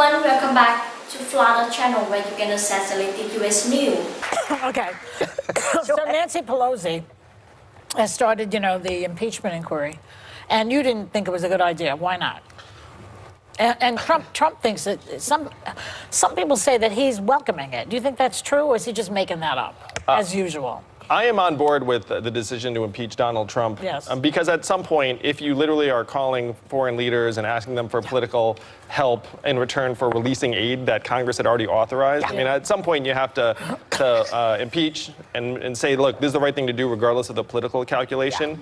everyone, welcome back to Florida channel where you can access the latest US news. Okay. So Nancy Pelosi has started, the impeachment inquiry, and you didn't think it was a good idea. Why not? And Trump thinks that some people say that he's welcoming it. Do you think that's true, or is he just making that up, as usual? I am on board with the decision to impeach Donald Trump. Yes. Because at some point, if you literally are calling foreign leaders and asking them for political help in return for releasing aid that Congress had already authorized, I mean, at some point you have to impeach and say, look, this is the right thing to do regardless of the political calculation.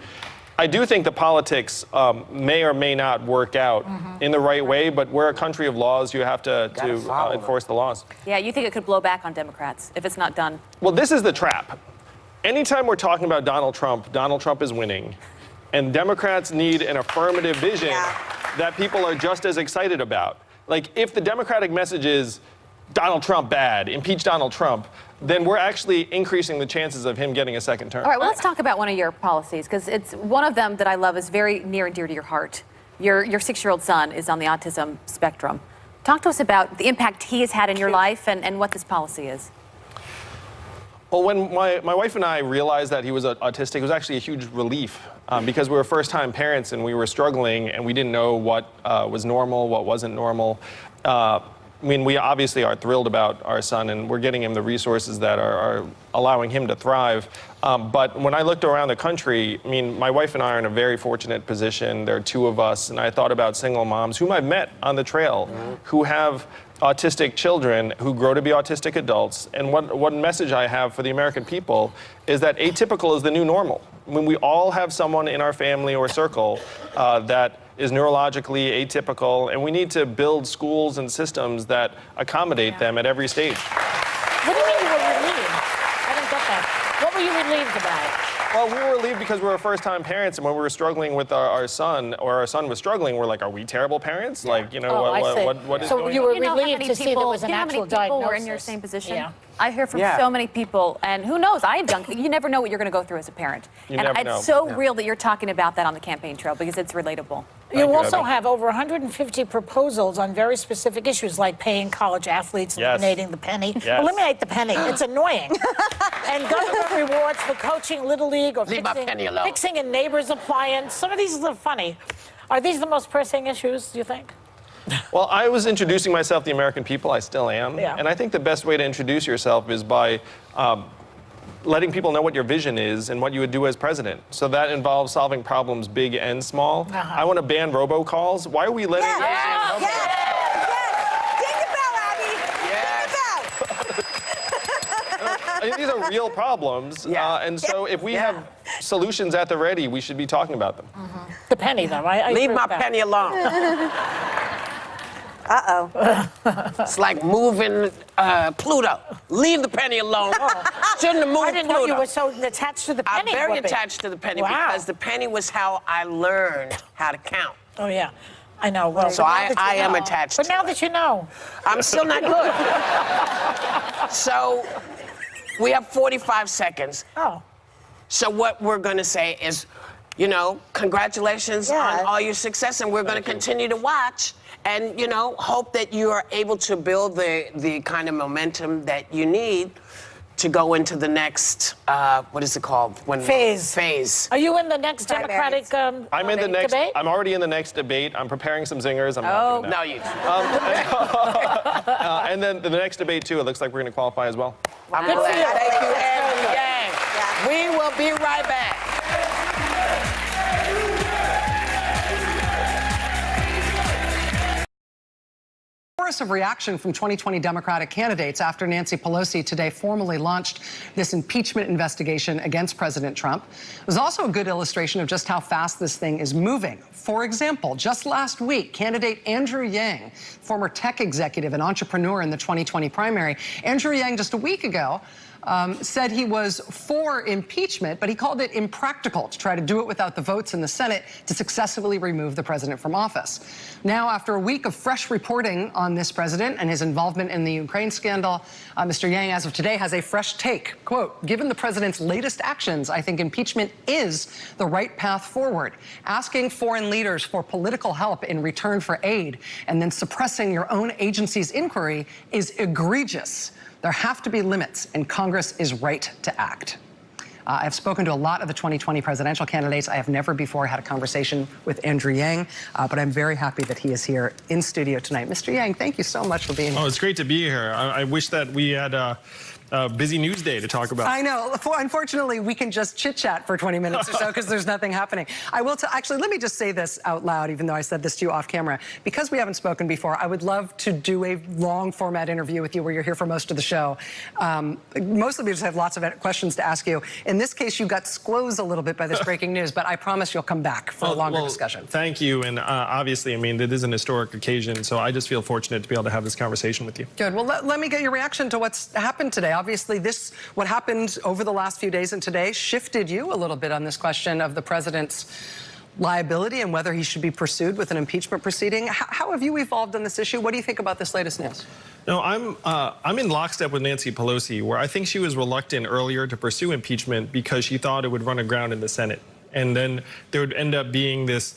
I do think the politics may or may not work out in the right way, but we're a country of laws. You have to enforce the laws. Yeah, you think it could blow back on Democrats if it's not done? Well, this is the trap. Anytime we're talking about Donald Trump is winning. And Democrats need an affirmative vision that people are just as excited about. Like, if the Democratic message is Donald Trump bad, impeach Donald Trump, then we're actually increasing the chances of him getting a second term. All right, well, let's talk about one of your policies, because it's one of them that I love is very near and dear to your heart. Your 6-year-old son is on the autism spectrum. Talk to us about the impact he has had in your life and what this policy is. Well, when my wife and I realized that he was autistic, it was actually a huge relief because we were first-time parents and we were struggling and we didn't know what was normal, what wasn't normal. I mean, we obviously are thrilled about our son and we're getting him the resources that are allowing him to thrive. But when I looked around the country, I mean, my wife and I are in a very fortunate position. There are 2 of us, and I thought about single moms whom I've met on the trail who have autistic children who grow to be autistic adults. And what message I have for the American people is that atypical is the new normal. When we all have someone in our family or circle that is neurologically atypical, and we need to build schools and systems that accommodate them at every stage. What do you mean you were relieved? I didn't get that. What were you relieved about? Well, we were relieved because we were first-time parents, and when we were struggling with our son, or our son was struggling, we're like, are we terrible parents? Like, what is going on? So you were relieved to see there was an actual diagnosis. How many people were in your same position? Yeah. I hear from so many people, and who knows, you never know what you're going to go through as a parent. It's so real that you're talking about that on the campaign trail because it's relatable. You also have over 150 proposals on very specific issues like paying college athletes, eliminating the penny. Yes. Eliminate the penny. It's annoying. And government rewards for coaching Little League or fixing a neighbor's appliance. Some of these are funny. Are these the most pressing issues, do you think? Well, I was introducing myself to the American people. I still am. Yeah. And I think the best way to introduce yourself is by letting people know what your vision is and what you would do as president. So that involves solving problems big and small. I want to ban robocalls. Why are we letting... Ding the bell, Abby! Ding the bell! I mean, these are real problems. And so if we have solutions at the ready, we should be talking about them. The penny, though. I Leave my penny alone. Uh-oh. It's like moving Pluto. Leave the penny alone. Shouldn't have moved Pluto. I didn't know you were so attached to the penny. I'm very attached to the penny because the penny was how I learned how to count. Oh, yeah. I know. Well, so I am attached to it. But now that you know. I'm still not good. So we have 45 seconds. Oh. So what we're going to say is, congratulations on all your success, and we're going to continue to watch and, hope that you are able to build the kind of momentum that you need to go into the next, what is it called? Phase. Are you in the next Democratic I'm in the next debate? I'm already in the next debate. I'm preparing some zingers. I'm not doing that. And then the next debate, too, it looks like we're going to qualify as well. I'm glad. Thank you, Andrew Yang. We will be right back. Chorus of reaction from 2020 Democratic candidates after Nancy Pelosi today formally launched this impeachment investigation against President Trump. It was also a good illustration of just how fast this thing is moving. For example, just last week, candidate Andrew Yang, former tech executive and entrepreneur in the 2020 primary, Andrew Yang just a week ago said he was for impeachment, but he called it impractical to try to do it without the votes in the Senate to successfully remove the president from office. Now, after a week of fresh reporting on this president and his involvement in the Ukraine scandal, Mr. Yang, as of today, has a fresh take. Quote, given the president's latest actions, I think impeachment is the right path forward. Asking foreign leaders for political help in return for aid and then suppressing your own agency's inquiry is egregious. There have to be limits, and Congress is right to act. I've spoken to a lot of the 2020 presidential candidates. I have never before had a conversation with Andrew Yang, but I'm very happy that he is here in studio tonight. Mr. Yang, thank you so much for being here. Oh, it's great to be here. I wish that we had a busy news day to talk about. I know. Unfortunately, we can just chit-chat for 20 minutes or so because there's nothing happening. I will actually, let me just say this out loud, even though I said this to you off camera. Because we haven't spoken before, I would love to do a long format interview with you where you're here for most of the show. Mostly because I have lots of questions to ask you. In this case, you got squozed a little bit by this breaking news, but I promise you'll come back for a longer discussion. Thank you. And obviously, I mean, it is an historic occasion, so I just feel fortunate to be able to have this conversation with you. Good. Well, let me get your reaction to what's happened today. Obviously, what happened over the last few days and today shifted you a little bit on this question of the president's liability and whether he should be pursued with an impeachment proceeding. How have you evolved on this issue? What do you think about this latest news? No, I'm in lockstep with Nancy Pelosi, where I think she was reluctant earlier to pursue impeachment because she thought it would run aground in the Senate. And then there would end up being this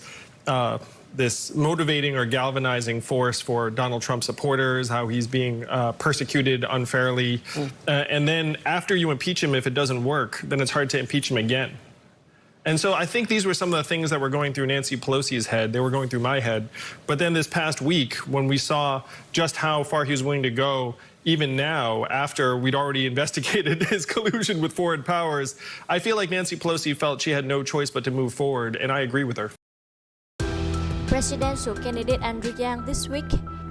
motivating or galvanizing force for Donald Trump supporters, how he's being persecuted unfairly. And then after you impeach him, if it doesn't work, then it's hard to impeach him again. And so I think these were some of the things that were going through Nancy Pelosi's head. They were going through my head. But then this past week, when we saw just how far he was willing to go, even now, after we'd already investigated his collusion with foreign powers, I feel like Nancy Pelosi felt she had no choice but to move forward, and I agree with her. Presidential candidate Andrew Yang this week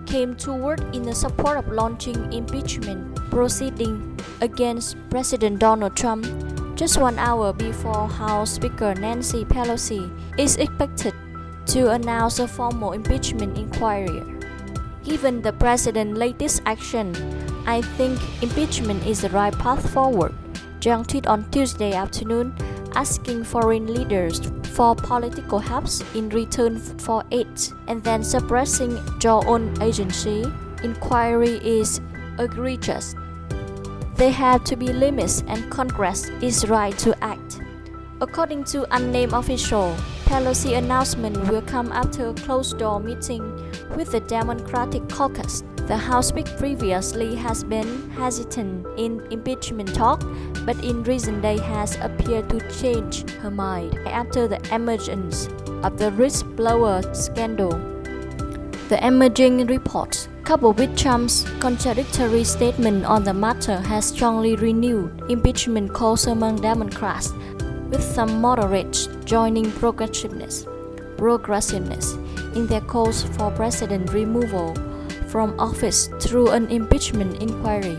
came to word in the support of launching impeachment proceeding against President Donald Trump just 1 hour before House Speaker Nancy Pelosi is expected to announce a formal impeachment inquiry. Given the president's latest action, I think impeachment is the right path forward, Yang tweeted on Tuesday afternoon, asking foreign leaders for political help in return for aid, and then suppressing your own agency inquiry is egregious. There have to be limits, and Congress is right to act. According to unnamed official, Pelosi's announcement will come after a closed-door meeting with the Democratic caucus. The House Speaker previously has been hesitant in impeachment talk, but in recent days has appeared to change her mind after the emergence of the whistleblower scandal. The emerging reports, coupled with Trump's contradictory statement on the matter, has strongly renewed impeachment calls among Democrats, with some moderates joining progressiveness in their calls for president removal from office through an impeachment inquiry.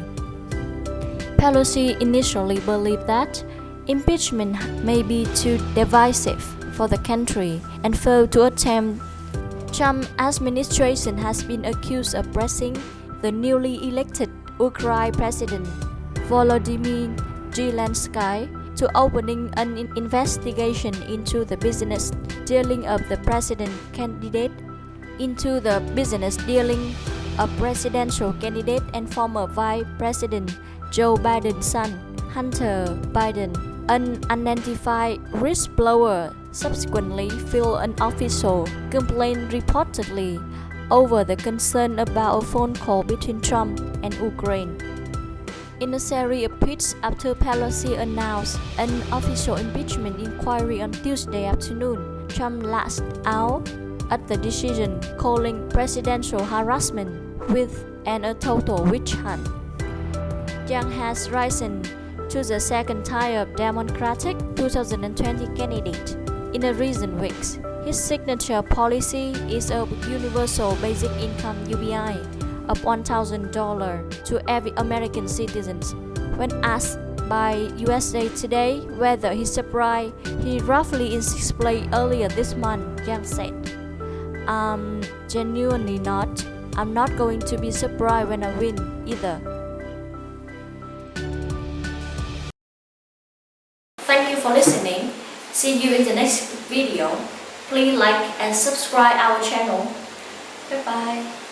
Pelosi initially believed that impeachment may be too divisive for the country and failed to attempt. Trump administration has been accused of pressing the newly elected Ukraine President Volodymyr Zelensky to opening an investigation into the business dealing of the president candidate, a presidential candidate and former Vice President Joe Biden's son, Hunter Biden. An unidentified whistleblower subsequently filed an official complaint reportedly over the concern about a phone call between Trump and Ukraine. In a series of tweets after Pelosi announced an official impeachment inquiry on Tuesday afternoon, Trump lashed out at the decision, calling presidential harassment with a total witch hunt. Yang has risen to the second tier of Democratic 2020 candidate in the recent weeks. His signature policy is a universal basic income UBI of $1,000 to every American citizen. When asked by USA Today whether he's surprised, he roughly in 6th place earlier this month, Yang said, "Genuinely not. I'm not going to be surprised when I win either." See you in the next video. Please like and subscribe our channel. Bye bye.